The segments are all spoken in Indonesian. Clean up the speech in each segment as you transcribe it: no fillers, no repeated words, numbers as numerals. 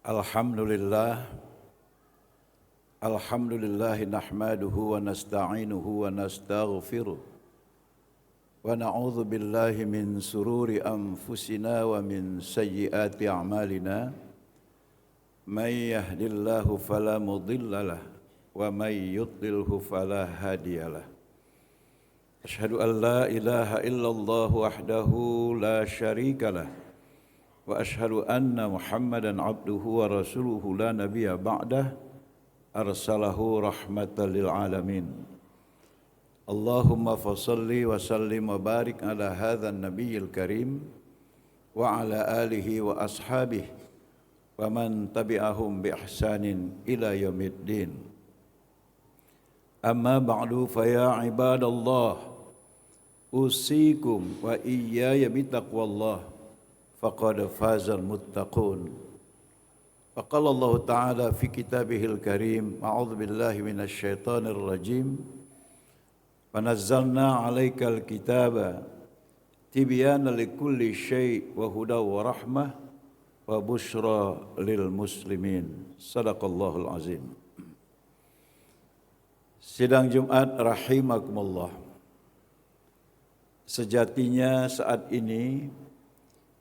Alhamdulillah nahmaduhu wa nasta'inuhu wa nastaghfiruh wa na'udzu billahi min sururi anfusina wa min sayyiati a'malina may yahdihillahu fala mudhillalah wa may yudlilhu fala hadiyalah. Asyhadu an la ilaha illallah wahdahu la syarikalah wa asyhadu anna Muhammadan abduhu wa rasuluhu la nabiyya ba'dah arsalahu rahmatan lil alamin. Allahumma fassalli wa sallim wa barik ala hadzal nabiyil karim wa ala alihi wa ashabihi wa man tabi'ahum bi ihsanin ila yaumiddin. Amma ba'du fa ya ibadallah usikum wa iyaya bitaqwallah faqad fazal muttaqun. Faqala Allah Ta'ala fi kitabihil karim, a'udzu billahi minasy syaithanir rajim. Wa nazzalna 'alaikal kitaba tibyana likulli syai' wa hudaw wa rahmah wa busyra lil muslimin. Shadaqallahul azim. Sidang Jumat rahimakumullah. Sejatinya saat ini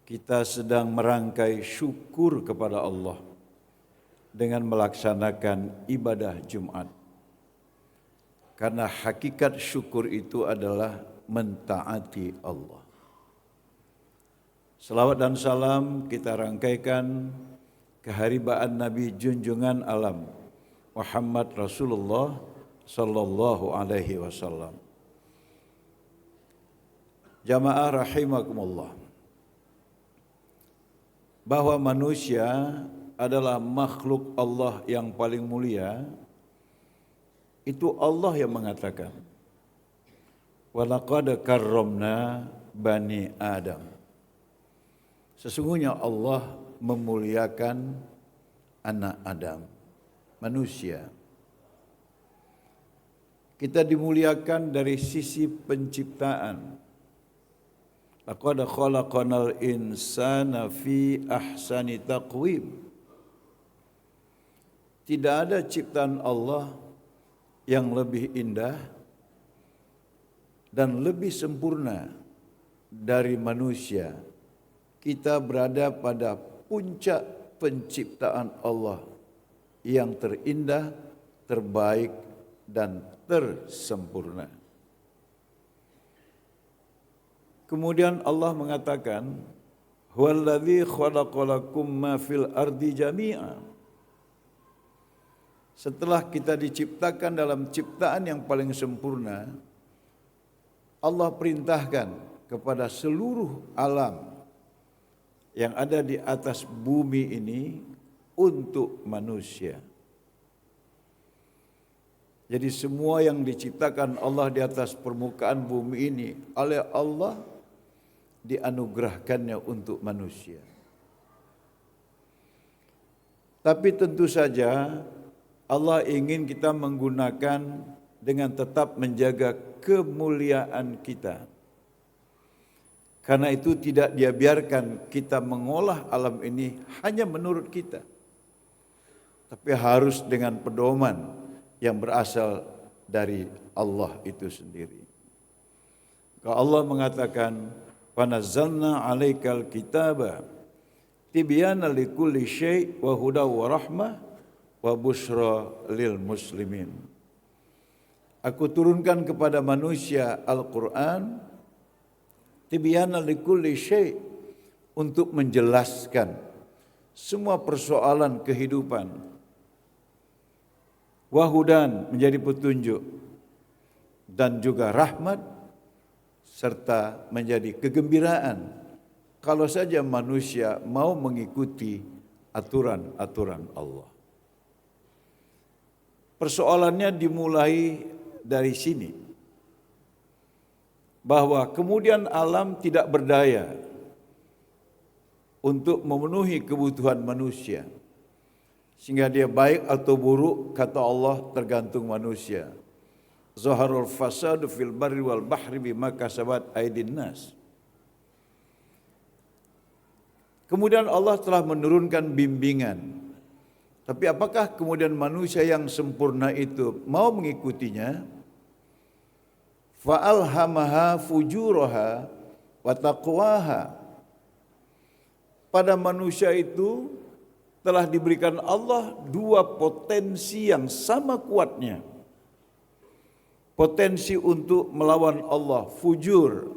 kita sedang merangkai syukur kepada Allah dengan melaksanakan ibadah Jumat. Karena hakikat syukur itu adalah mentaati Allah. Salawat dan salam kita rangkaikan keharibaan Nabi junjungan alam Muhammad Rasulullah sallallahu alaihi wasallam. Jamaah rahimakumullah. Bahwa manusia adalah makhluk Allah yang paling mulia, itu Allah yang mengatakan, walaqad karramna bani Adam. Sesungguhnya Allah memuliakan anak Adam, manusia. Kita dimuliakan dari sisi penciptaan. Laqad khalaqanal insana fi ahsani taqwim. Tidak ada ciptaan Allah yang lebih indah dan lebih sempurna dari manusia. Kita berada pada puncak penciptaan Allah yang terindah, terbaik dan tersempurna. Kemudian Allah mengatakan, huwallazi khalaqalakum ma fil ardi jami'a. Setelah kita diciptakan dalam ciptaan yang paling sempurna, Allah perintahkan kepada seluruh alam yang ada di atas bumi ini untuk manusia. Jadi semua yang diciptakan Allah di atas permukaan bumi ini oleh Allah dianugerahkannya untuk manusia. Tapi tentu saja Allah ingin kita menggunakan dengan tetap menjaga kemuliaan kita. Karena itu tidak dia biarkan kita mengolah alam ini hanya menurut kita. Tapi harus dengan pedoman yang berasal dari Allah itu sendiri. Kalau Allah mengatakan, "Wa nazzalna 'alaikal kitaba tibyana likulli syai' wa hudaw wa rahmah wa busyra lil muslimin." Aku turunkan kepada manusia Al-Quran tibyana likulli syai' untuk menjelaskan semua persoalan kehidupan. Wahudan menjadi petunjuk dan juga rahmat serta menjadi kegembiraan kalau saja manusia mau mengikuti aturan-aturan Allah. Persoalannya dimulai dari sini, bahwa kemudian alam tidak berdaya untuk memenuhi kebutuhan manusia, sehingga dia baik atau buruk, kata Allah, tergantung manusia. Zaharul fasadu fil barri wal bahri bima kasabat aydin nas. Kemudian Allah telah menurunkan bimbingan Tapi apakah kemudian manusia yang sempurna itu mau mengikutinya? Fa'alhamaha fujuraha wa taqwaha. Pada manusia itu telah diberikan Allah dua potensi yang sama kuatnya. Potensi untuk melawan Allah, fujur,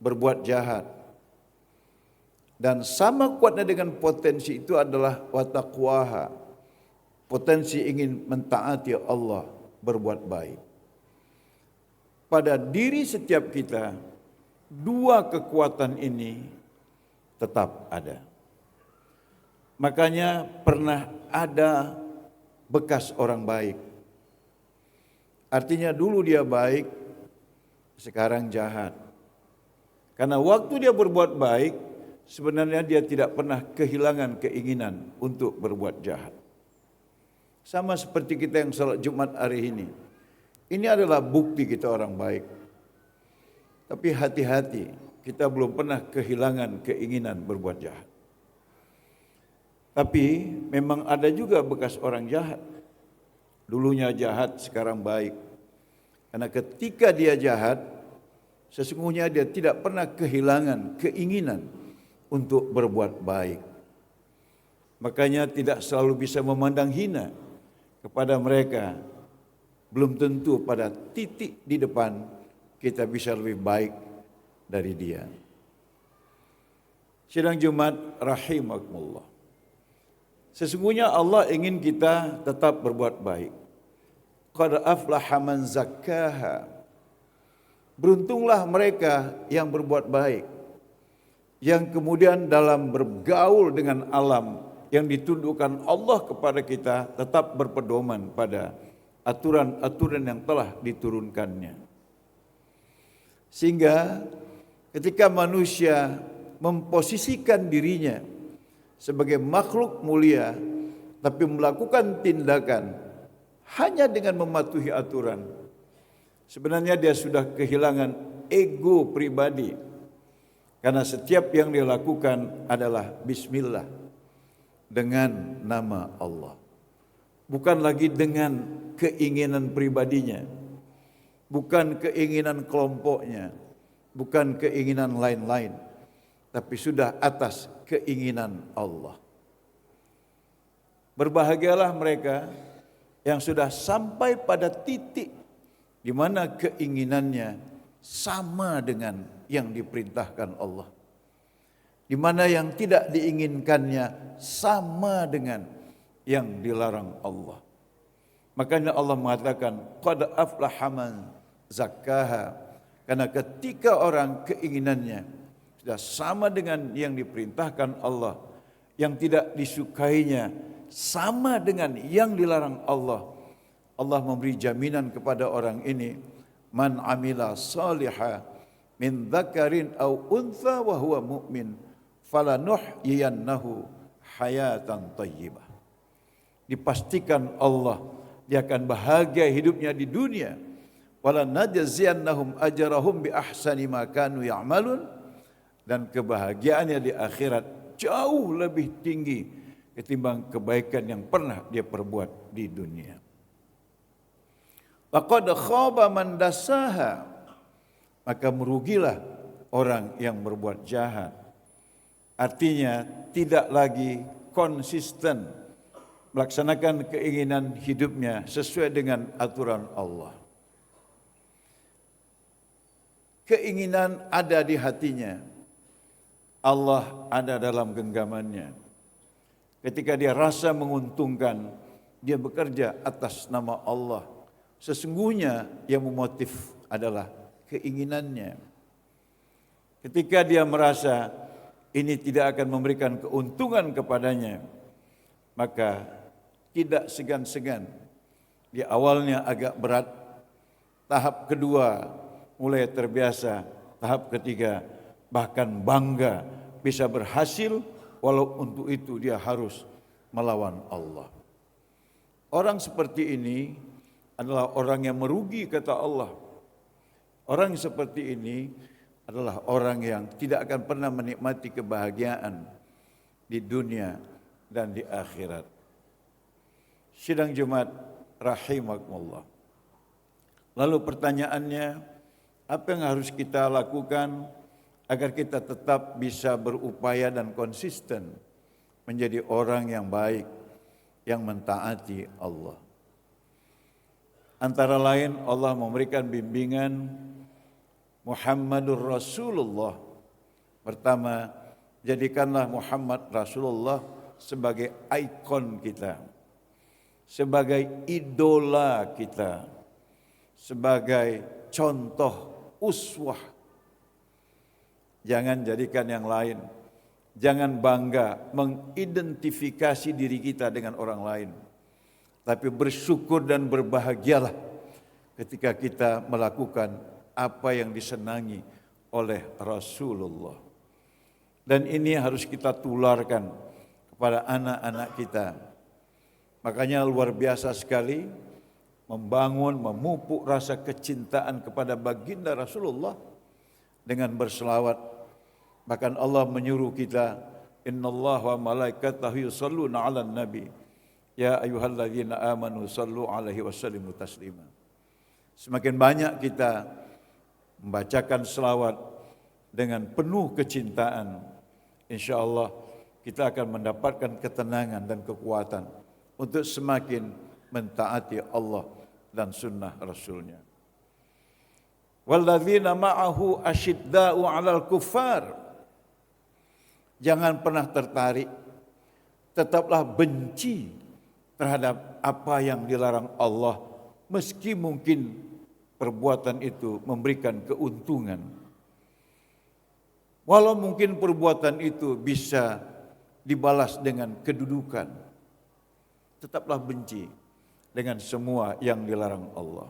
berbuat jahat. Dan sama kuatnya dengan potensi itu adalah wa taqwaha, potensi ingin mentaati Allah, berbuat baik. Pada diri setiap kita, dua kekuatan ini tetap ada. Makanya pernah ada bekas orang baik. Artinya dulu dia baik, sekarang jahat. Karena waktu dia berbuat baik, sebenarnya dia tidak pernah kehilangan keinginan untuk berbuat jahat. Sama seperti kita yang salat Jumat hari ini. Ini adalah bukti kita orang baik. Tapi hati-hati, kita belum pernah kehilangan keinginan berbuat jahat. Tapi memang ada juga bekas orang jahat. Dulunya jahat, sekarang baik. Karena ketika dia jahat, sesungguhnya dia tidak pernah kehilangan keinginan untuk berbuat baik. Makanya tidak selalu bisa memandang hina kepada mereka. Belum tentu pada titik di depan kita bisa lebih baik dari dia. Sidang Jumat rahimakumullah. Sesungguhnya Allah ingin kita tetap berbuat baik. Qad aflaha man zakkaha. Beruntunglah mereka yang berbuat baik, yang kemudian dalam bergaul dengan alam yang ditundukkan Allah kepada kita tetap berpedoman pada aturan-aturan yang telah diturunkannya. Sehingga ketika manusia memposisikan dirinya sebagai makhluk mulia tapi melakukan tindakan hanya dengan mematuhi aturan, sebenarnya dia sudah kehilangan ego pribadi. Karena setiap yang dia lakukan adalah bismillah, dengan nama Allah. Bukan lagi dengan keinginan pribadinya, bukan keinginan kelompoknya, bukan keinginan lain-lain, tapi sudah atas keinginan Allah. Berbahagialah mereka yang sudah sampai pada titik di mana keinginannya sama dengan yang diperintahkan Allah, di mana yang tidak diinginkannya sama dengan yang dilarang Allah. Makanya Allah mengatakan qad aflaha man zakkaha, karena ketika orang keinginannya sudah sama dengan yang diperintahkan Allah, yang tidak disukainya sama dengan yang dilarang Allah, Allah memberi jaminan kepada orang ini, man amila salihah min dzakarin aw untha wa huwa mu'min falanuhyiyannahu hayatan thayyibah. Dipastikan Allah dia akan bahagia hidupnya di dunia, wala najziyannahum ajrahum bi ahsani ma kanu ya'malun, dan kebahagiaannya di akhirat jauh lebih tinggi ketimbang kebaikan yang pernah dia perbuat di dunia. Laqad khaba man dassaha, maka merugilah orang yang berbuat jahat. Artinya tidak lagi konsisten melaksanakan keinginan hidupnya sesuai dengan aturan Allah. Keinginan ada di hatinya, Allah ada dalam genggamannya. Ketika dia rasa menguntungkan, dia bekerja atas nama Allah. Sesungguhnya yang memotif adalah keinginannya. Ketika dia merasa ini tidak akan memberikan keuntungan kepadanya, maka tidak segan-segan. Di awalnya agak berat, tahap kedua mulai terbiasa, tahap ketiga bahkan bangga bisa berhasil, walau untuk itu dia harus melawan Allah. Orang seperti ini adalah orang yang merugi, kata Allah. Orang seperti ini adalah orang yang tidak akan pernah menikmati kebahagiaan di dunia dan di akhirat. Sidang Jumat rahimakumullah. Lalu pertanyaannya, apa yang harus kita lakukan agar kita tetap bisa berupaya dan konsisten menjadi orang yang baik, yang mentaati Allah. Antara lain Allah memberikan bimbingan Muhammadur Rasulullah. Pertama, jadikanlah Muhammad Rasulullah sebagai ikon kita, sebagai idola kita, sebagai contoh uswah. Jangan jadikan yang lain. Jangan bangga mengidentifikasi diri kita dengan orang lain. Tapi bersyukur dan berbahagialah ketika kita melakukan apa yang disenangi oleh Rasulullah. Dan ini harus kita tularkan kepada anak-anak kita. Makanya luar biasa sekali membangun, memupuk rasa kecintaan kepada baginda Rasulullah dengan berselawat. Bahkan Allah menyuruh kita, innallaha wa malaikatahu yusholluna 'alan nabi. Ya ayyuhalladzina amanu shallu 'alaihi wasallimu taslima. Semakin banyak kita membacakan selawat dengan penuh kecintaan, insyaallah kita akan mendapatkan ketenangan dan kekuatan untuk semakin mentaati Allah dan sunnah Rasulnya. Walladzina ma'ahu asyidda'u 'alal kuffar. Jangan pernah tertarik, tetaplah benci terhadap apa yang dilarang Allah, meski mungkin perbuatan itu memberikan keuntungan. Walau mungkin perbuatan itu bisa dibalas dengan kedudukan, tetaplah benci dengan semua yang dilarang Allah.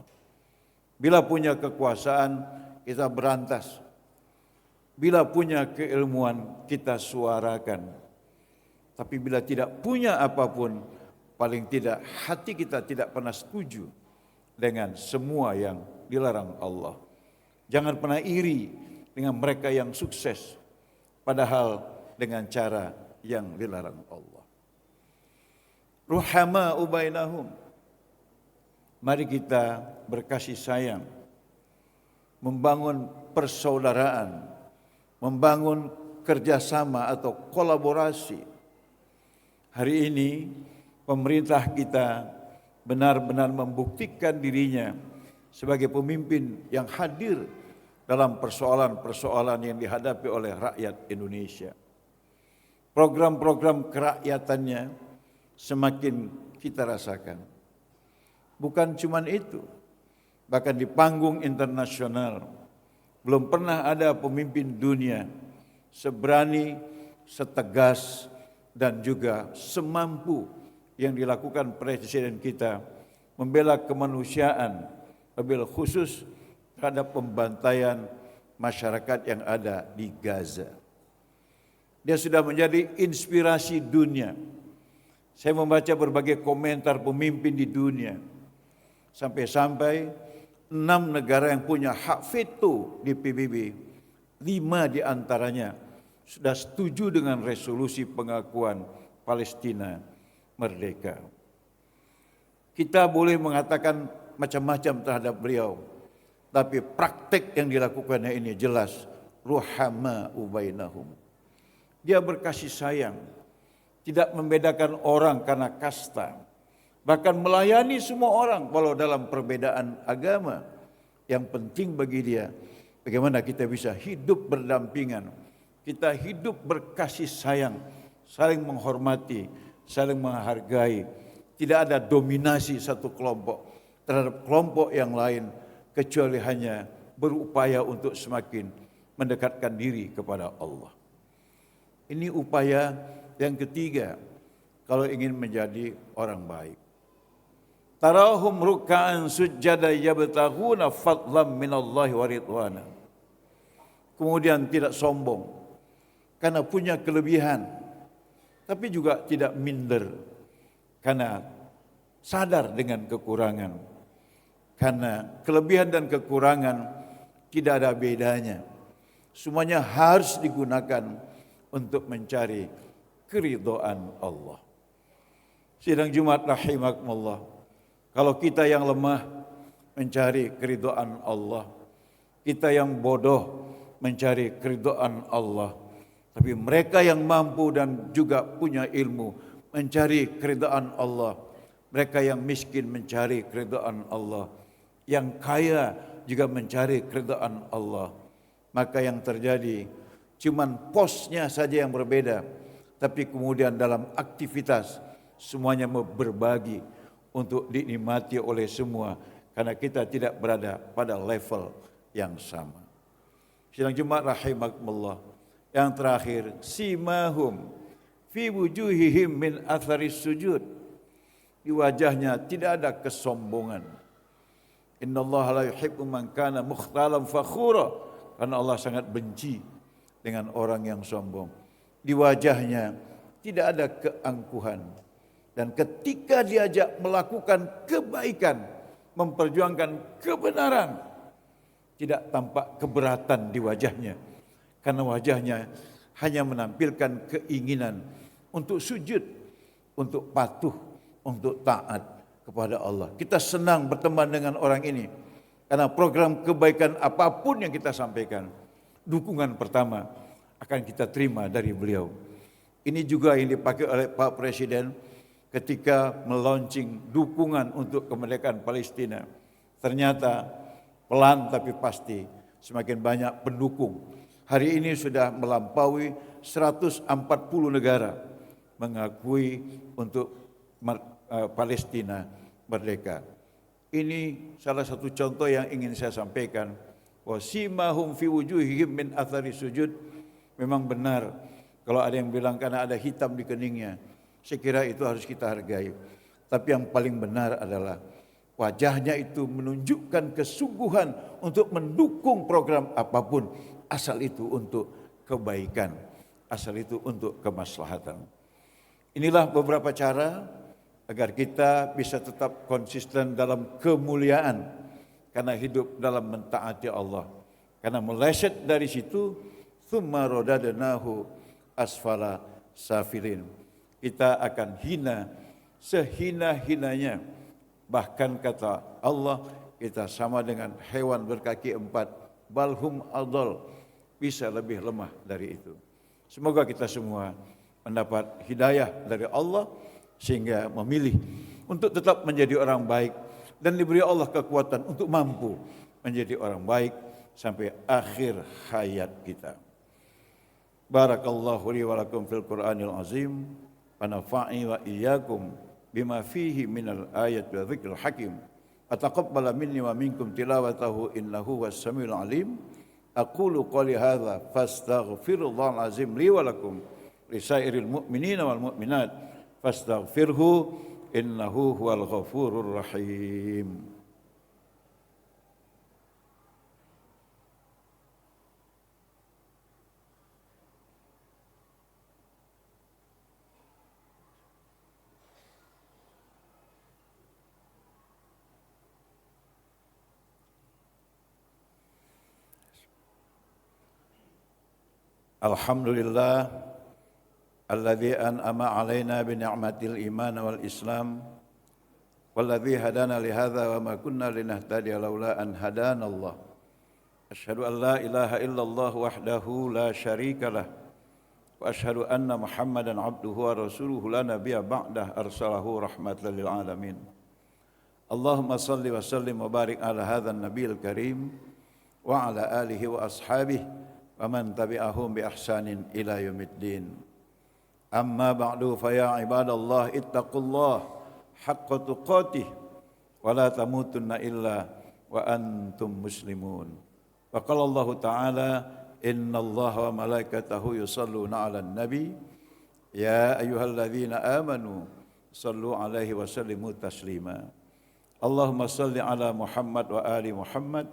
Bila punya kekuasaan, kita berantas. Bila punya keilmuan, kita suarakan. Tapi bila tidak punya apapun, paling tidak hati kita tidak pernah setuju dengan semua yang dilarang Allah. Jangan pernah iri dengan mereka yang sukses, padahal dengan cara yang dilarang Allah. Ruhama ubainahum. Mari kita berkasih sayang, membangun persaudaraan, membangun kerjasama atau kolaborasi. Hari ini pemerintah kita benar-benar membuktikan dirinya sebagai pemimpin yang hadir dalam persoalan-persoalan yang dihadapi oleh rakyat Indonesia. Program-program kerakyatannya semakin kita rasakan. Bukan cuma itu, bahkan di panggung internasional belum pernah ada pemimpin dunia seberani, setegas, dan juga semampu yang dilakukan presiden kita membela kemanusiaan, wabil khusus terhadap pembantaian masyarakat yang ada di Gaza. Dia sudah menjadi inspirasi dunia. Saya membaca berbagai komentar pemimpin di dunia, sampai-sampai 6 negara yang punya hak veto di PBB, 5 di antaranya sudah setuju dengan resolusi pengakuan Palestina merdeka. Kita boleh mengatakan macam-macam terhadap beliau, tapi praktek yang dilakukannya ini jelas ruhama ubainahum. Dia berkasih sayang, tidak membedakan orang karena kasta, bahkan melayani semua orang walau dalam perbedaan agama. Yang penting bagi dia bagaimana kita bisa hidup berdampingan, kita hidup berkasih sayang, saling menghormati, saling menghargai. Tidak ada dominasi satu kelompok terhadap kelompok yang lain, kecuali hanya berupaya untuk semakin mendekatkan diri kepada Allah. Ini upaya yang ketiga kalau ingin menjadi orang baik. Tarahum ruk'an sujjada yabtaghuna fadlan minallahi wa ridwana. Kemudian tidak sombong karena punya kelebihan, tapi juga tidak minder karena sadar dengan kekurangan. Karena kelebihan dan kekurangan tidak ada bedanya. Semuanya harus digunakan untuk mencari keridhaan Allah. Sidang Jumat rahimakumullah. Kalau kita yang lemah mencari keridhaan Allah, kita yang bodoh mencari keridhaan Allah, tapi mereka yang mampu dan juga punya ilmu mencari keridhaan Allah, mereka yang miskin mencari keridhaan Allah, yang kaya juga mencari keridhaan Allah. Maka yang terjadi cuman posnya saja yang berbeda, tapi kemudian dalam aktivitas semuanya berbagi untuk dinikmati oleh semua, karena kita tidak berada pada level yang sama. Sidang Jumat rahimakumullah. Yang terakhir, simahum fi wujuhihim min atharis sujud. Di wajahnya tidak ada kesombongan. Innallaha la yuhibbu man kana mukhtalan fakhura. Karena Allah sangat benci dengan orang yang sombong. Di wajahnya tidak ada keangkuhan. Dan ketika diajak melakukan kebaikan, memperjuangkan kebenaran, tidak tampak keberatan di wajahnya. Karena wajahnya hanya menampilkan keinginan untuk sujud, untuk patuh, untuk taat kepada Allah. Kita senang berteman dengan orang ini. Karena program kebaikan apapun yang kita sampaikan, dukungan pertama akan kita terima dari beliau. Ini juga yang dipakai oleh Pak Presiden ketika melaunching dukungan untuk kemerdekaan Palestina. Ternyata pelan tapi pasti semakin banyak pendukung. Hari ini sudah melampaui 140 negara mengakui untuk Palestina merdeka. Ini salah satu contoh yang ingin saya sampaikan. Wasimahum fi wujuhihim min athari sujud. Memang benar kalau ada yang bilang karena ada hitam di keningnya. Saya kira itu harus kita hargai. Tapi yang paling benar adalah wajahnya itu menunjukkan kesungguhan untuk mendukung program apapun. Asal itu untuk kebaikan. Asal itu untuk kemaslahatan. Inilah beberapa cara agar kita bisa tetap konsisten dalam kemuliaan. Karena hidup dalam mentaati Allah. Karena meleset dari situ, thumma radadnahu asfala safilin. Kita akan hina sehina-hinanya. Bahkan kata Allah, kita sama dengan hewan berkaki empat. Balhum adol, bisa lebih lemah dari itu. Semoga kita semua mendapat hidayah dari Allah sehingga memilih untuk tetap menjadi orang baik dan diberi Allah kekuatan untuk mampu menjadi orang baik sampai akhir hayat kita. Barakallahu li wa lakum fil Qur'anil azim. Anafa'i wa iyyakum bima fihi minal ayat wa dzikril hakim. Ataqabbala minni wa minkum tilawatahu innahu was-samiul alim. Aqulu qouli hadza fastaghfirullahal azim li wa lakum lisairil mu'minina wal mu'minat fastaghfirhu innahu huwal ghafurur rahim. Alhamdulillah alladzi an'ama 'alaina bi ni'matil iman wal islam walladzi hadana li hadza wa ma kunna linahtadiya laula an hadana Allah. Asyhadu an la ilaha illallah wahdahu la syarika lah wa asyhadu anna Muhammadan 'abduhu wa rasuluhu la nabiyya ba'dah arsalahu rahmatan lil alamin. Allahumma salli wa sallim wa barik ala hadzal nabiyil karim wa ala alihi wa ashabihi wa man tabi'ahum bi ihsanin ila yaumiddin. Amma ba'du fa ya ibadallah ittaqullah haqqa tuqatih wa la tamutunna illa wa antum muslimun. Wa qala Allah ta'ala innallaha wa malaikatahu yusalluna 'alan nabi ya ayyuhalladzina amanu sallu 'alaihi wa sallimu taslima. Allahumma salli 'ala Muhammad wa ali Muhammad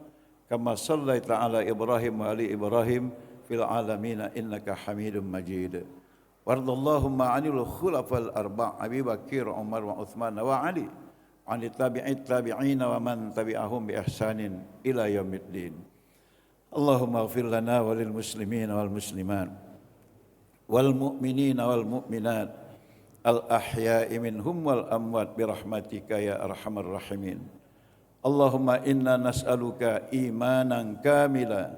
kama sallaita ala Ibrahim wa ali Ibrahim fil alamin innaka Hamidum Majid. Wardallahumma 'anil khulafal arba' Abi Bakar, Umar wa Utsman wa Ali, 'anil tabi'in wa man tabi'ahum bi ihsanin ila yaumiddin. Allahumma ighfir lana wa lil muslimin wal muslimat wal mu'minin wal mu'minat al-ahya'i minhum wal amwat birahmatika ya arhamar rahimin. Allahumma inna nas'aluka imanan kamila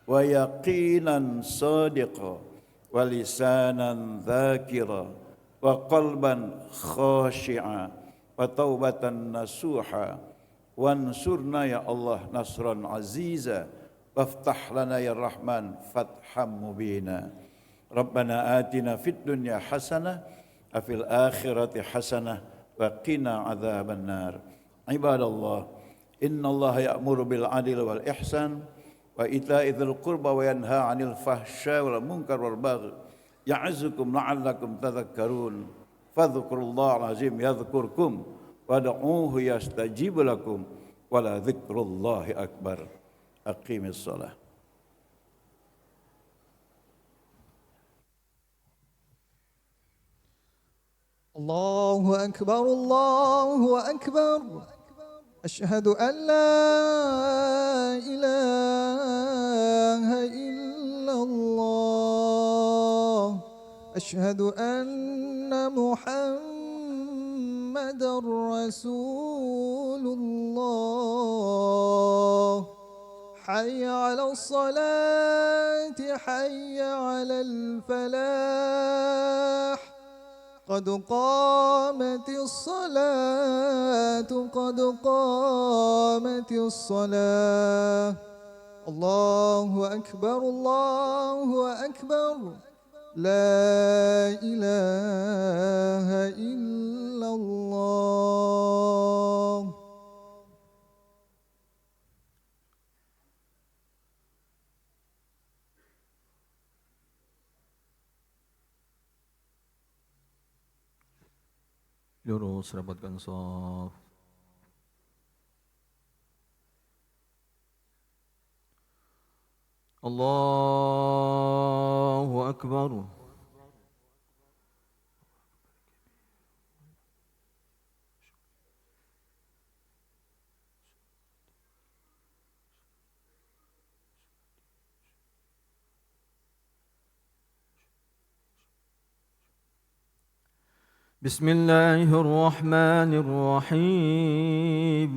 wa yaqinan sadiqa wa lisanan dzakira wa qalban khashi'a wa taubatan nasuha wansurna ya Allah nasran aziza waftah lana ya Rahman fatham mubina. Rabbana atina fid dunya hasanah wa fil akhirati hasanah wa qina adzaban nar. Ibadallah, innallaha ya'muru bil adli wal ihsan wa ita'i dzil qurba wa yanha 'anil fahsya'i wal munkar wal baghi ya'idzukum la'allakum tadhakkarun. Fadhkurullahal azim yadhkurkum wad'uuhu yastajib lakum wa la dzikrullahi akbar. Aqimis shalah. Allahu akbar, Allahu akbar. أشهد أن لا إله إلا الله أشهد أن محمدا رسول الله حي على الصلاة حي على الفلاح قد قامت الصلاة قد قامت الصلاة الله أكبر الله أكبر لا إله إلا الله. Lurus, rapatkan shaf. Allahu Akbar. بسم الله الرحمن الرحيم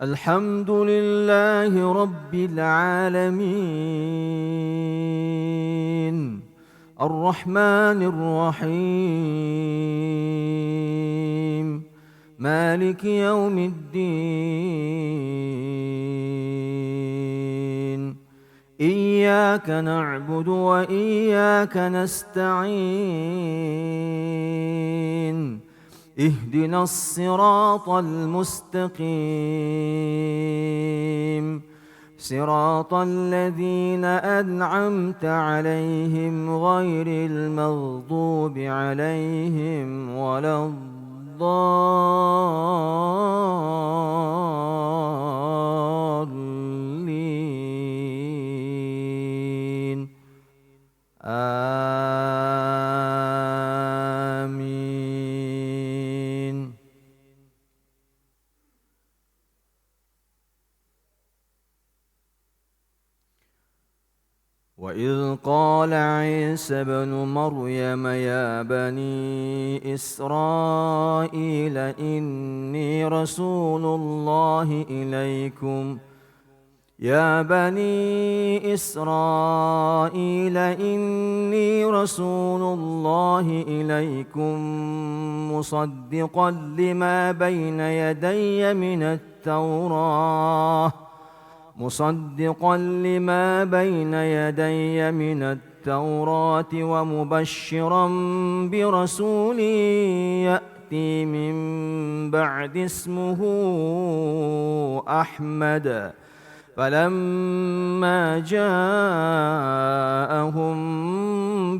الحمد لله رب العالمين الرحمن الرحيم مالك يوم الدين إياك نعبد وإياك نستعين اهدنا الصراط المستقيم صراط الذين أنعمت عليهم غير المغضوب عليهم ولا الضالين آمين. وإذ قال عيسى ابن مريم يا بني إسرائيل إني رسول الله إليكم يا بني إسرائيل إني رسول الله إليكم مصدقا لما بين يدي من التوراة ومبشرا برسول يأتي من بعد اسمه أحمد فلما جاءهم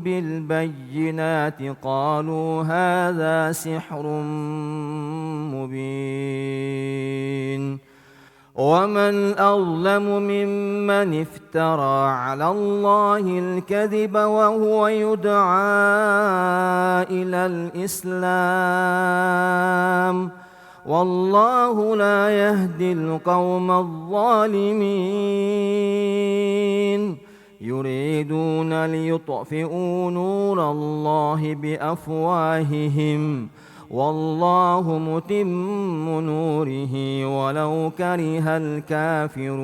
بالبينات قالوا هذا سحر مبين ومن أظلم ممن افترى على الله الكذب وهو يدعى إلى الإسلام والله لا يهدي القوم الظالمين يريد يريدون ليطفئوا نور الله بأفواههم والله متم نوره ولو كره الكافرون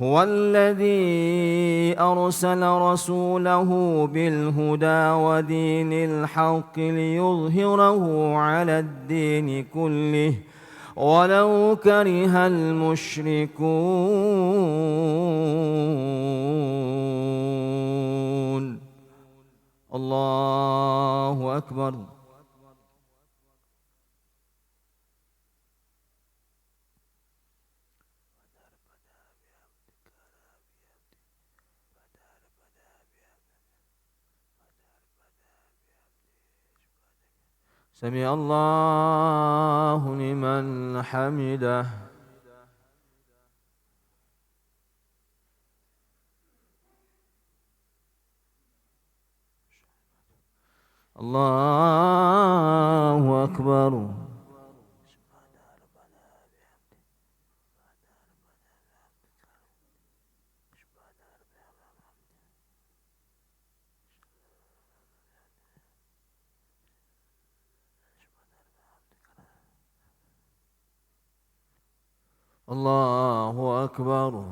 هو الذي أرسل رسوله بالهدى ودين الحق ليظهره على الدين كله ولو كره المشركون الله أكبر. سمع الله لمن حمده. الله أكبر. الله أكبر.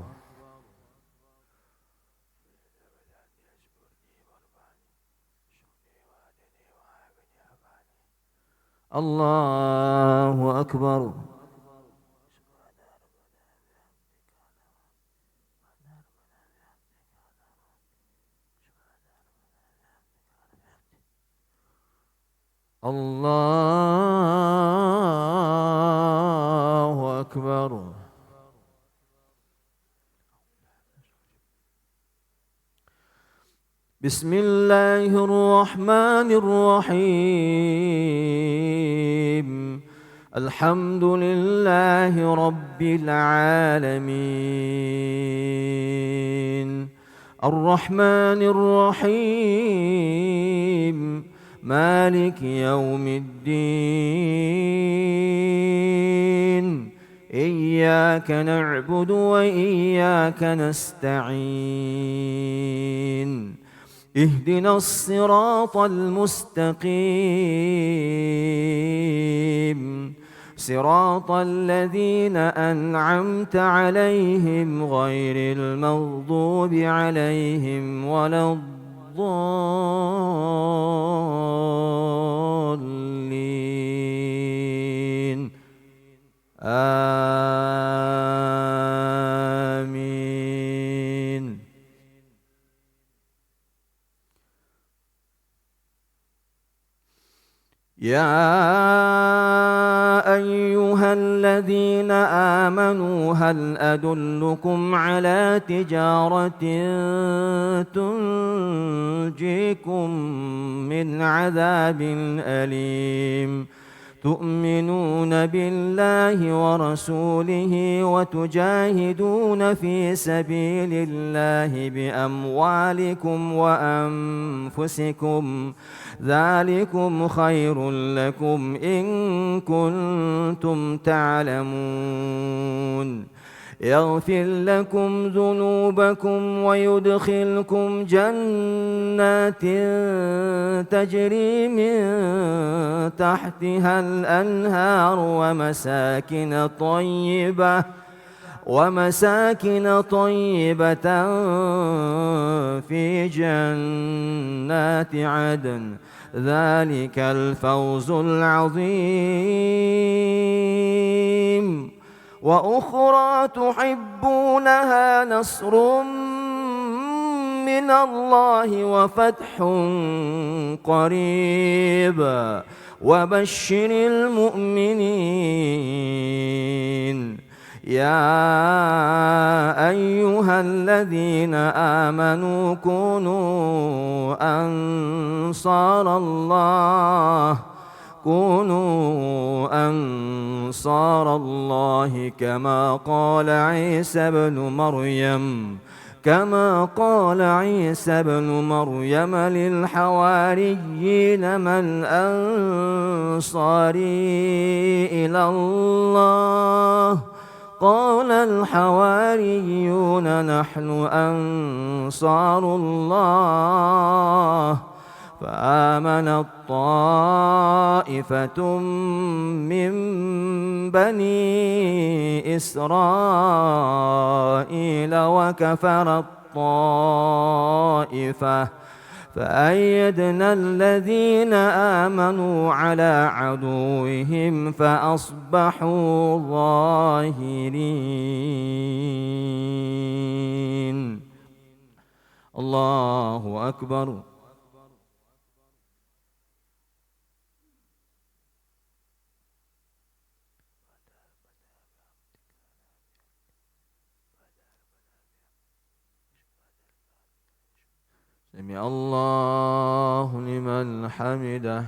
الله أكبر. الله أكبر. بسم الله الرحمن الرحيم الحمد لله رب العالمين الرحمن الرحيم مالك يوم الدين إياك نعبد وإياك نستعين اهدنا الصراط المستقيم صراط الذين أنعمت عليهم غير المغضوب عليهم ولا الضالين آمين. يا أيها الذين آمنوا هل أدلكم على تجارة تنجيكم من عذاب أليم تؤمنون بالله ورسوله وتجاهدون في سبيل الله بأموالكم وأنفسكم ذلكم خير لكم إن كنتم تعلمون يغفر لكم ذنوبكم ويدخلكم جنات تجري من تحتها الأنهار ومساكن طيبة في جنات عدن ذلك الفوز العظيم. وأخرى تحبونها نصر من الله وفتح قريب وبشر المؤمنين. يا أيها الذين آمنوا كونوا أنصار الله كما قال عيسى بن مريم للحواريين من أنصاري إلى الله قال الحواريون نحن أنصار الله فآمنت طائفة من بني إسرائيل وكفرت طائفة فأيدنا الذين آمنوا على عدوهم فأصبحوا ظاهرين. الله أكبر. سمع الله لمن حمده.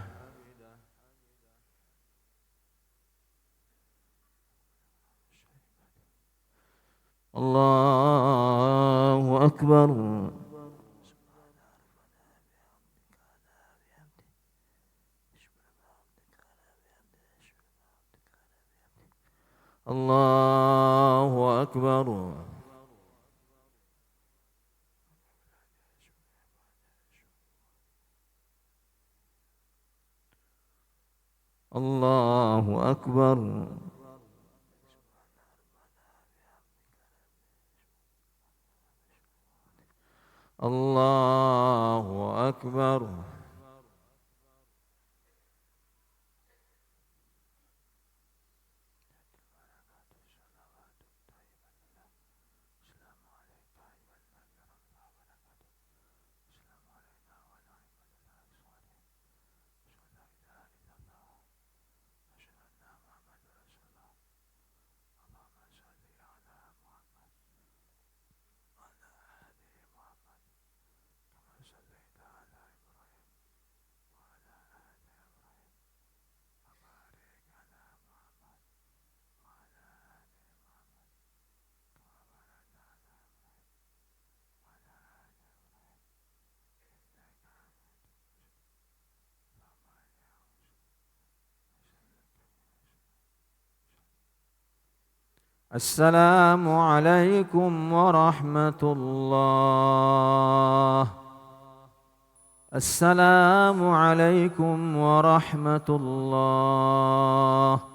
الله أكبر. الله أكبر. الله أكبر. الله أكبر. السلام عليكم ورحمة الله. السلام عليكم ورحمة الله.